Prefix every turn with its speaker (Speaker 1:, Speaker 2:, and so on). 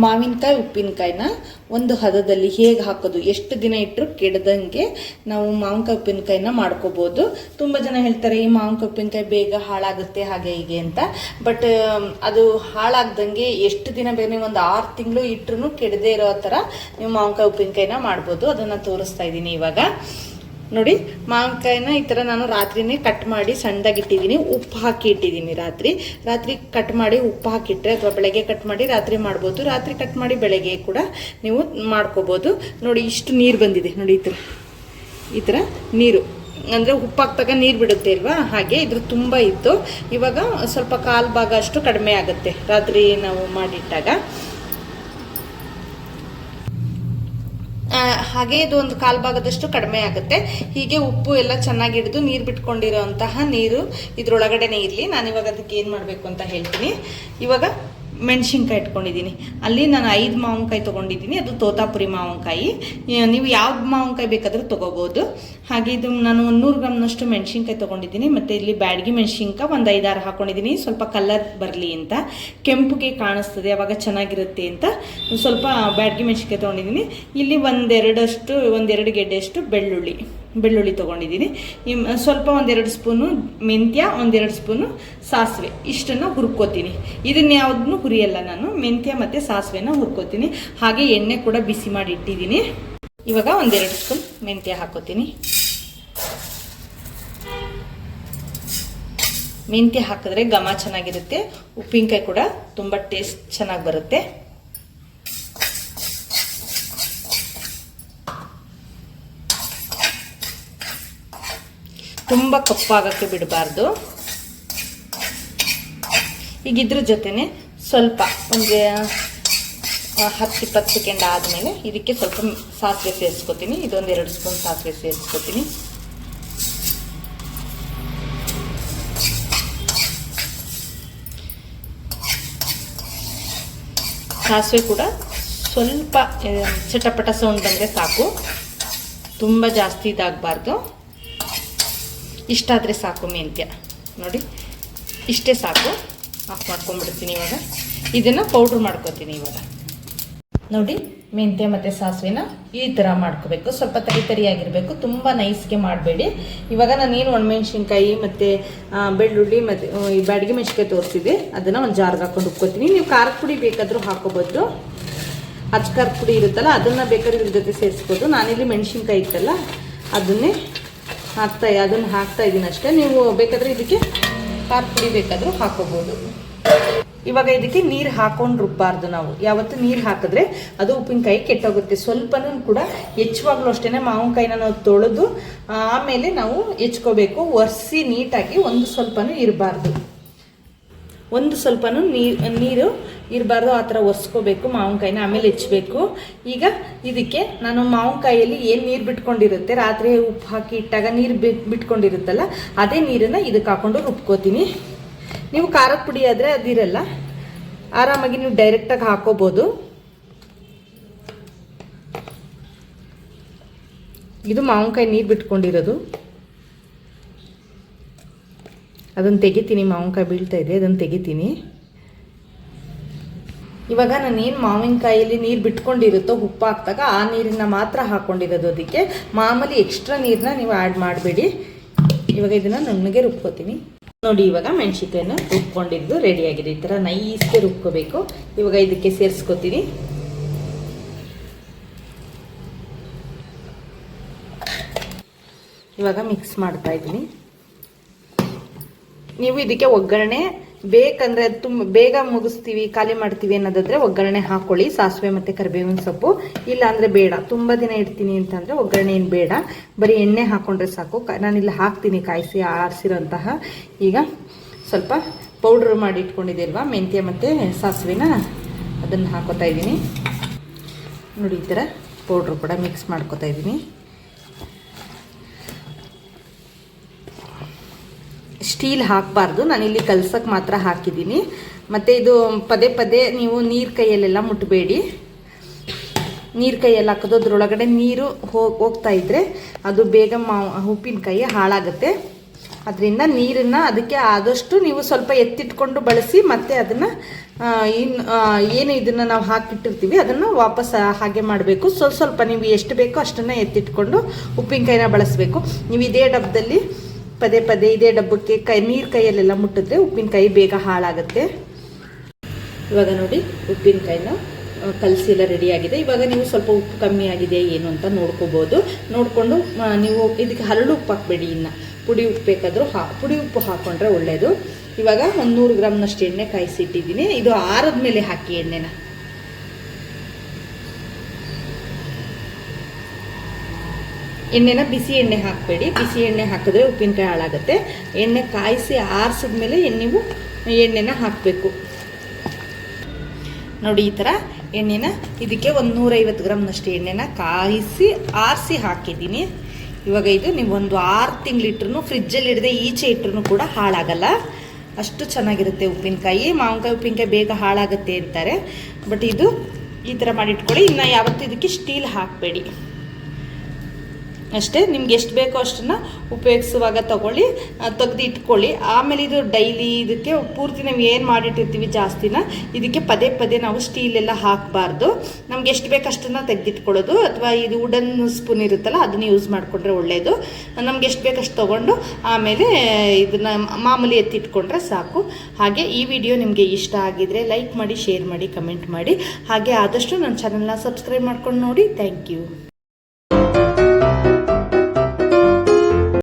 Speaker 1: ಮಾವಿನಕಾಯಿ ಉಪ್ಪಿನಕಾಯಿನ ಒಂದು ಹದದಲ್ಲಿ ಹೇಗೆ ಹಾಕೋದು, ಎಷ್ಟು ದಿನ ಇಟ್ಟರು ಕೆಡದಂಗೆ ನಾವು ಮಾವಿನಕಾಯಿ ಉಪ್ಪಿನಕಾಯಿನ ಮಾಡ್ಕೋಬೋದು. ತುಂಬ ಜನ ಹೇಳ್ತಾರೆ ಈ ಮಾವಿನಕಾಯಿ ಉಪ್ಪಿನಕಾಯಿ ಬೇಗ ಹಾಳಾಗುತ್ತೆ ಹಾಗೆ ಹೀಗೆ ಅಂತ. ಬಟ್ ಅದು ಹಾಳಾಗ್ದಂಗೆ ಎಷ್ಟು ದಿನ ಬೇರೆ ಒಂದು 6 ತಿಂಗಳು ಇಟ್ಟರು ಕೆಡದೇ ಇರೋ ಥರ ನೀವು ಮಾವಿನಕಾಯಿ ಉಪ್ಪಿನಕಾಯಿನ ಮಾಡ್ಬೋದು. ಅದನ್ನು ತೋರಿಸ್ತಾ ಇದ್ದೀನಿ ಇವಾಗ. ನೋಡಿ, ಮಾವಿನಕಾಯಿನ ಈ ಥರ ನಾನು ರಾತ್ರಿನೇ ಕಟ್ ಮಾಡಿ ಸಣ್ಣದಾಗಿ ಇಟ್ಟಿದ್ದೀನಿ, ಉಪ್ಪು ಹಾಕಿ ಇಟ್ಟಿದ್ದೀನಿ. ರಾತ್ರಿ ಕಟ್ ಮಾಡಿ ಉಪ್ಪು ಹಾಕಿಟ್ರೆ ಅಥವಾ ಬೆಳಗ್ಗೆ ಕಟ್ ಮಾಡಿ ರಾತ್ರಿ ಮಾಡ್ಬೋದು, ರಾತ್ರಿ ಕಟ್ ಮಾಡಿ ಬೆಳಗ್ಗೆ ಕೂಡ ನೀವು ಮಾಡ್ಕೋಬೋದು. ನೋಡಿ, ಇಷ್ಟು ನೀರು ಬಂದಿದೆ ನೋಡಿ, ಈ ಥರ ನೀರು ಅಂದರೆ ಉಪ್ಪು ಹಾಕ್ದಾಗ ನೀರು ಬಿಡುತ್ತೆ ಅಲ್ವಾ, ಹಾಗೆ ಇದ್ರ ತುಂಬ ಇತ್ತು. ಇವಾಗ ಸ್ವಲ್ಪ ಕಾಲು ಭಾಗ ಅಷ್ಟು ಕಡಿಮೆ ಆಗುತ್ತೆ ರಾತ್ರಿ ನಾವು ಮಾಡಿಟ್ಟಾಗ. ಹಾಗೆ ಇದು ಒಂದು ಕಾಲು ಭಾಗದಷ್ಟು ಕಡಿಮೆ ಆಗುತ್ತೆ. ಹೀಗೆ ಉಪ್ಪು ಎಲ್ಲ ಚೆನ್ನಾಗಿ ಹಿಡಿದು ನೀರು ಬಿಟ್ಕೊಂಡಿರೋಂತಹ ನೀರು ಇದ್ರೊಳಗಡೆನೇ ಇರಲಿ. ನಾನಿವಾಗ ಅದಕ್ಕೆ ಏನು ಮಾಡಬೇಕು ಅಂತ ಹೇಳ್ತೀನಿ. ಇವಾಗ ಮೆಣಸಿನ್ಕಾಯಿ ಇಟ್ಕೊಂಡಿದ್ದೀನಿ. ಅಲ್ಲಿ ನಾನು 5 ಮಾವಿನಕಾಯಿ ತೊಗೊಂಡಿದ್ದೀನಿ. ಅದು ತೋತಾಪುರಿ ಮಾವಿನಕಾಯಿ. ನೀವು ಯಾವ ಮಾವಿನಕಾಯಿ ಬೇಕಾದರೂ ತೊಗೋಬೋದು. ಹಾಗೆ ಇದು ನಾನು 100 ಗ್ರಾಮ್ನಷ್ಟು ಮೆಣಸಿನ್ಕಾಯಿ ತೊಗೊಂಡಿದ್ದೀನಿ. ಮತ್ತು ಇಲ್ಲಿ ಬ್ಯಾಡಗಿ ಮೆಣಸಿನ್ಕಾಯಿ ಒಂದು 5-6 ಹಾಕ್ಕೊಂಡಿದ್ದೀನಿ, ಸ್ವಲ್ಪ ಕಲರ್ ಬರಲಿ ಅಂತ, ಕೆಂಪುಗೆ ಕಾಣಿಸ್ತದೆ ಅವಾಗ ಚೆನ್ನಾಗಿರುತ್ತೆ ಅಂತ ಸ್ವಲ್ಪ ಬ್ಯಾಡಗಿ ಮೆಣಸಿನ್ಕಾಯಿ ತೊಗೊಂಡಿದ್ದೀನಿ. ಇಲ್ಲಿ ಒಂದೆರಡು ಗೆಡ್ಡೆಯಷ್ಟು ಬೆಳ್ಳುಳ್ಳಿ ತೊಗೊಂಡಿದ್ದೀನಿ. ಸ್ವಲ್ಪ 1-2 ಸ್ಪೂನು ಮೆಂತ್ಯ, 1-2 ಸ್ಪೂನು ಸಾಸಿವೆ, ಇಷ್ಟನ್ನು ಹುರ್ಕೋತೀನಿ. ಇದನ್ನ ಯಾವುದನ್ನು ಹುರಿಯಲ್ಲ ನಾನು, ಮೆಂತ್ಯ ಮತ್ತು ಸಾಸಿವೆನ ಹುರ್ಕೋತೀನಿ. ಹಾಗೆ ಎಣ್ಣೆ ಕೂಡ ಬಿಸಿ ಮಾಡಿ ಇಟ್ಟಿದ್ದೀನಿ. ಇವಾಗ 1-2 ಸ್ಪೂನ್ ಮೆಂತ್ಯ ಹಾಕೋತೀನಿ. ಮೆಂತ್ಯ ಹಾಕಿದ್ರೆ ಘಮ ಚೆನ್ನಾಗಿರುತ್ತೆ, ಉಪ್ಪಿನಕಾಯಿ ಕೂಡ ತುಂಬ ಟೇಸ್ಟ್ ಚೆನ್ನಾಗಿ ಬರುತ್ತೆ. ತುಂಬ ಕಪ್ಪಾಗಕ್ಕೆ ಬಿಡಬಾರ್ದು. ಈಗ ಇದ್ರ ಜೊತೆನೆ ಸ್ವಲ್ಪ ಒಂದು 10-20 ಸೆಕೆಂಡ್ ಆದಮೇಲೆ ಇದಕ್ಕೆ ಸ್ವಲ್ಪ ಸಾಸಿವೆ ಸೇರಿಸ್ಕೊತೀನಿ. ಇದೊಂದು 2 ಸ್ಪೂನ್ ಸಾಸಿವೆ ಸೇರಿಸ್ಕೊತೀನಿ. ಸಾಸಿವೆ ಕೂಡ ಸ್ವಲ್ಪ ಚಟಪಟ ಸೌಂಡ್ ಬಂದರೆ ಸಾಕು, ತುಂಬ ಜಾಸ್ತಿ ಇದಾಗಬಾರ್ದು. ಇಷ್ಟಾದರೆ ಸಾಕು. ಮೆಂತ್ಯ ನೋಡಿ, ಇಷ್ಟೇ ಸಾಕು. ಆಫ್ ಮಾಡ್ಕೊಂಡ್ಬಿಡ್ತೀನಿ. ಇವಾಗ ಇದನ್ನು ಪೌಡ್ರ್ ಮಾಡ್ಕೊತೀನಿ. ಇವಾಗ ನೋಡಿ, ಮೆಂತ್ಯ ಮತ್ತು ಸಾಸಿವೆನ ಈ ಥರ ಮಾಡ್ಕೋಬೇಕು. ಸ್ವಲ್ಪ ತರಿಯಾಗಿರಬೇಕು, ತುಂಬ ನೈಸ್ಗೆ ಮಾಡಬೇಡಿ. ಇವಾಗ ನಾನೇನು ಒಣಮೆಣ್ಸಿನ್ಕಾಯಿ ಮತ್ತು ಬೆಳ್ಳುಳ್ಳಿ ಮತ್ತು ಈ ಬ್ಯಾಡಗಿ ಮೆಣಸಿನ್ಕಾಯಿ ತೋರಿಸಿದೆ, ಅದನ್ನು ಒಂದು ಜಾರ್ಗೆ ಹಾಕೊಂಡು ಉಪ್ಕೋತೀನಿ. ನೀವು ಖಾರದ ಪುಡಿ ಬೇಕಾದರೂ ಹಾಕೋಬೋದು, ಖಾರದ ಪುಡಿ ಇರುತ್ತಲ್ಲ ಅದನ್ನು ಬೇಕಾದ್ರೆ ಇದ್ರ ಜೊತೆ ಸೇರಿಸ್ಬೋದು. ನಾನಿಲ್ಲಿ ಮೆಣಸಿನ್ಕಾಯಿ ಇತ್ತಲ್ಲ ಅದನ್ನು ಹಾಕ್ತಾ ಇದ್ದೀನಿ ಅಷ್ಟೇ. ನೀವು ಬೇಕಾದರೆ ಇದಕ್ಕೆ ಖಾರದ ಪುಡಿ ಬೇಕಾದರೂ ಹಾಕೋಬೋದು. ಇವಾಗ ಇದಕ್ಕೆ ನೀರು ಹಾಕೊಂಡು ರುಬ್ಬಾರ್ದು. ನಾವು ಯಾವತ್ತು ನೀರು ಹಾಕಿದ್ರೆ ಅದು ಉಪ್ಪಿನಕಾಯಿ ಕೆಟ್ಟೋಗುತ್ತೆ. ಸ್ವಲ್ಪನೂ ಕೂಡ ಹೆಚ್ಚುವಾಗಲೂ ಅಷ್ಟೇ ಮಾವಿನಕಾಯಿನ ನಾವು ತೊಳೆದು ಆಮೇಲೆ ನಾವು ಹೆಚ್ಕೋಬೇಕು. ಒರೆಸಿ ನೀಟಾಗಿ, ಒಂದು ಸ್ವಲ್ಪನೂ ಇರಬಾರ್ದು, ನೀರು ಇರಬಾರ್ದು. ಆ ಥರ ಒರೆಸ್ಕೋಬೇಕು ಮಾವಿನಕಾಯಿನ, ಆಮೇಲೆ ಹೆಚ್ಚಬೇಕು. ಈಗ ಇದಕ್ಕೆ ನಾನು ಮಾವಿನಕಾಯಿಯಲ್ಲಿ ಏನು ನೀರು ಬಿಟ್ಕೊಂಡಿರುತ್ತೆ, ರಾತ್ರಿ ಉಪ್ಪು ಹಾಕಿ ಇಟ್ಟಾಗ ನೀರು ಬಿಟ್ಕೊಂಡಿರುತ್ತಲ್ಲ, ಅದೇ ನೀರನ್ನು ಇದಕ್ಕೆ ಹಾಕೊಂಡು ರುಬ್ಕೋತೀನಿ. ನೀವು ಖಾರದ ಪುಡಿ ಆದರೆ ಅದಿರಲ್ಲ, ಆರಾಮಾಗಿ ನೀವು ಡೈರೆಕ್ಟಾಗಿ ಹಾಕೋಬೋದು. ಇದು ಮಾವಿನಕಾಯಿ ನೀರು ಬಿಟ್ಕೊಂಡಿರೋದು, ಅದನ್ನು ತೆಗಿತೀನಿ. ಮಾವಿನಕಾಯಿ ಬೀಳ್ತಾ ಇದೆ, ಅದನ್ನು ತೆಗಿತೀನಿ. ಇವಾಗ ನಾನೇನು ಮಾವಿನಕಾಯಲ್ಲಿ ನೀರು ಬಿಟ್ಕೊಂಡಿರುತ್ತೋ ಉಪ್ಪು ಹಾಕಿದಾಗ ಆ ನೀರನ್ನ ಮಾತ್ರ ಹಾಕ್ಕೊಂಡಿರೋದು. ಅದಕ್ಕೆ ಮಾಮೂಲಿ ಎಕ್ಸ್ಟ್ರಾ ನೀರನ್ನ ನೀವು ಆ್ಯಡ್ ಮಾಡಬೇಡಿ. ಇವಾಗ ಇದನ್ನು ನುಣ್ಣಗೆ ರುಬ್ಕೋತೀನಿ. ನೋಡಿ, ಇವಾಗ ಮೆಣಸಿನ್ಕಾಯಿನ ರುಬ್ಕೊಂಡಿದ್ದು ರೆಡಿಯಾಗಿದೆ. ಈ ಥರ ನೈಸ್ಗೆ ರುಬ್ಕೋಬೇಕು. ಇವಾಗ ಇದಕ್ಕೆ ಸೇರಿಸ್ಕೋತೀನಿ. ಇವಾಗ ಮಿಕ್ಸ್ ಮಾಡ್ತಾ ಇದ್ದೀನಿ. ನೀವು ಇದಕ್ಕೆ ಒಗ್ಗರಣೆ ಬೇಕಂದರೆ ತುಂಬ ಬೇಗ ಮುಗಿಸ್ತೀವಿ, ಖಾಲಿ ಮಾಡ್ತೀವಿ ಅನ್ನೋದಾದರೆ ಒಗ್ಗರಣೆ ಹಾಕ್ಕೊಳ್ಳಿ, ಸಾಸಿವೆ ಮತ್ತು ಕರಿಬೇವಿನ ಸೊಪ್ಪು. ಇಲ್ಲ ಅಂದರೆ ಬೇಡ, ತುಂಬ ದಿನ ಇಡ್ತೀನಿ ಅಂತಂದರೆ ಒಗ್ಗರಣೆ ಏನು ಬೇಡ, ಬರೀ ಎಣ್ಣೆ ಹಾಕ್ಕೊಂಡ್ರೆ ಸಾಕು. ನಾನಿಲ್ಲಿ ಹಾಕ್ತೀನಿ ಕಾಯಿಸಿ ಆರಿಸಿರೋಂತಹ. ಈಗ ಸ್ವಲ್ಪ ಪೌಡ್ರ್ ಮಾಡಿ ಇಟ್ಕೊಂಡಿದ್ದೆ ಅಲ್ವಾ, ಮೆಂತ್ಯ ಮತ್ತು ಸಾಸಿವೆನ ಅದನ್ನು ಹಾಕೋತಾ ಇದ್ದೀನಿ. ನೋಡಿ, ಈ ಥರ ಪೌಡ್ರು ಕೂಡ ಮಿಕ್ಸ್ ಮಾಡ್ಕೋತಾ ಇದ್ದೀನಿ. ಸ್ಟೀಲ್ ಹಾಕಬಾರ್ದು, ನಾನಿಲ್ಲಿ ಕಲ್ಸಕ್ಕೆ ಮಾತ್ರ ಹಾಕಿದ್ದೀನಿ. ಮತ್ತು ಇದು ಪದೇ ನೀವು ನೀರು ಕೈಯಲ್ಲೆಲ್ಲ ಮುಟ್ಟಬೇಡಿ. ನೀರು ಕೈಯಲ್ಲಿ ಹಾಕೋದು ಅದ್ರೊಳಗಡೆ ನೀರು ಹೋಗ್ತಾ ಇದ್ದರೆ ಅದು ಬೇಗ ಉಪ್ಪಿನಕಾಯಿ ಹಾಳಾಗುತ್ತೆ. ಅದರಿಂದ ನೀರನ್ನು ಅದಕ್ಕೆ ಆದಷ್ಟು ನೀವು ಸ್ವಲ್ಪ ಎತ್ತಿಟ್ಕೊಂಡು ಬಳಸಿ, ಮತ್ತು ಅದನ್ನು ಏನು ಇದನ್ನು ನಾವು ಹಾಕಿಟ್ಟಿರ್ತೀವಿ ಅದನ್ನು ವಾಪಸ್ ಹಾಗೆ ಮಾಡಬೇಕು. ಸ್ವಲ್ಪ ನೀವು ಎಷ್ಟು ಬೇಕೋ ಅಷ್ಟನ್ನು ಎತ್ತಿಟ್ಕೊಂಡು ಉಪ್ಪಿನಕಾಯಿನ ಬಳಸಬೇಕು. ನೀವು ಇದೇ ಡಬ್ಬದಲ್ಲಿ ಪದೇ ಇದೇ ಡಬ್ಬಕ್ಕೆ ನೀರು ಕೈಯಲ್ಲೆಲ್ಲ ಮುಟ್ಟಿದ್ರೆ ಉಪ್ಪಿನಕಾಯಿ ಬೇಗ ಹಾಳಾಗುತ್ತೆ. ಇವಾಗ ನೋಡಿ ಉಪ್ಪಿನಕಾಯಿನ ಕಲಸಿ ಎಲ್ಲ ರೆಡಿಯಾಗಿದೆ. ಇವಾಗ ನೀವು ಸ್ವಲ್ಪ ಉಪ್ಪು ಕಮ್ಮಿ ಆಗಿದೆ ಏನು ಅಂತ ನೋಡ್ಕೋಬೋದು. ನೋಡಿಕೊಂಡು ನೀವು ಇದಕ್ಕೆ ಹರಳು ಉಪ್ಪು ಹಾಕಬೇಡಿ, ಇನ್ನು ಪುಡಿ ಉಪ್ಪು ಬೇಕಾದರೂ ಪುಡಿ ಉಪ್ಪು ಹಾಕ್ಕೊಂಡ್ರೆ ಒಳ್ಳೆಯದು. ಇವಾಗ 100 ಗ್ರಾಮ್ನಷ್ಟು ಎಣ್ಣೆ ಕಾಯಿಸಿಟ್ಟಿದ್ದೀನಿ. ಇದು ಆರದ ಮೇಲೆ ಹಾಕಿ ಎಣ್ಣೆನ ಬಿಸಿ ಎಣ್ಣೆ ಹಾಕಬೇಡಿ. ಬಿಸಿ ಎಣ್ಣೆ ಹಾಕಿದ್ರೆ ಉಪ್ಪಿನಕಾಯಿ ಹಾಳಾಗುತ್ತೆ. ಎಣ್ಣೆ ಕಾಯಿಸಿ ಆರಿಸಿದ್ಮೇಲೆ ನೀವು ಎಣ್ಣೆನ ಹಾಕಬೇಕು. ನೋಡಿ ಈ ಥರ ಎಣ್ಣೆನ ಇದಕ್ಕೆ 150 ಗ್ರಾಮ್ನಷ್ಟು ಎಣ್ಣೆನ ಕಾಯಿಸಿ ಆರಿಸಿ ಹಾಕಿದ್ದೀನಿ. ಇವಾಗ ಇದು ನೀವು ಒಂದು 6 ತಿಂಗಳಿಟ್ರು ಫ್ರಿಜ್ಜಲ್ಲಿ ಇಡದೆ ಈಚೆ ಇಟ್ಟರು ಕೂಡ ಹಾಳಾಗಲ್ಲ, ಅಷ್ಟು ಚೆನ್ನಾಗಿರುತ್ತೆ ಉಪ್ಪಿನಕಾಯಿ. ಮಾವಿನಕಾಯಿ ಉಪ್ಪಿನಕಾಯಿ ಬೇಗ ಹಾಳಾಗುತ್ತೆ ಅಂತಾರೆ, ಬಟ್ ಇದು ಈ ಥರ ಮಾಡಿಟ್ಕೊಳ್ಳಿ. ಇನ್ನು ಯಾವತ್ತೂ ಇದಕ್ಕೆ ಸ್ಟೀಲ್ ಹಾಕಬೇಡಿ ಅಷ್ಟೇ. ನಿಮ್ಗೆ ಎಷ್ಟು ಬೇಕೋ ಅಷ್ಟನ್ನು ಉಪಯೋಗಿಸುವಾಗ ತೆಗೆದು ಇಟ್ಕೊಳ್ಳಿ. ಆಮೇಲೆ ಇದು ಡೈಲಿ ಇದಕ್ಕೆ ಪೂರ್ತಿ ನಾವು ಏನು ಮಾಡಿಟ್ಟಿರ್ತೀವಿ ಜಾಸ್ತಿನ ಇದಕ್ಕೆ ಪದೇ ನಾವು ಸ್ಟೀಲೆಲ್ಲ ಹಾಕಬಾರ್ದು. ನಮ್ಗೆ ಎಷ್ಟು ಬೇಕು ಅಷ್ಟನ್ನು ತೆಗೆದಿಟ್ಕೊಳ್ಳೋದು, ಅಥವಾ ಇದು ವುಡನ್ ಸ್ಪೂನ್ ಇರುತ್ತಲ್ಲ ಅದನ್ನು ಯೂಸ್ ಮಾಡಿಕೊಂಡ್ರೆ ಒಳ್ಳೆಯದು. ನಮ್ಗೆ ಎಷ್ಟು ಬೇಕಷ್ಟು ತೊಗೊಂಡು ಆಮೇಲೆ ಇದನ್ನು ಮಾಮೂಲಿ ಎತ್ತಿಟ್ಕೊಂಡ್ರೆ ಸಾಕು. ಹಾಗೆ ಈ ವಿಡಿಯೋ ನಿಮಗೆ ಇಷ್ಟ ಆಗಿದರೆ ಲೈಕ್ ಮಾಡಿ, ಶೇರ್ ಮಾಡಿ, ಕಮೆಂಟ್ ಮಾಡಿ. ಹಾಗೆ ಆದಷ್ಟು ನನ್ನ ಚಾನಲ್ನ ಸಬ್ಸ್ಕ್ರೈಬ್ ಮಾಡ್ಕೊಂಡು ನೋಡಿ. Thank you.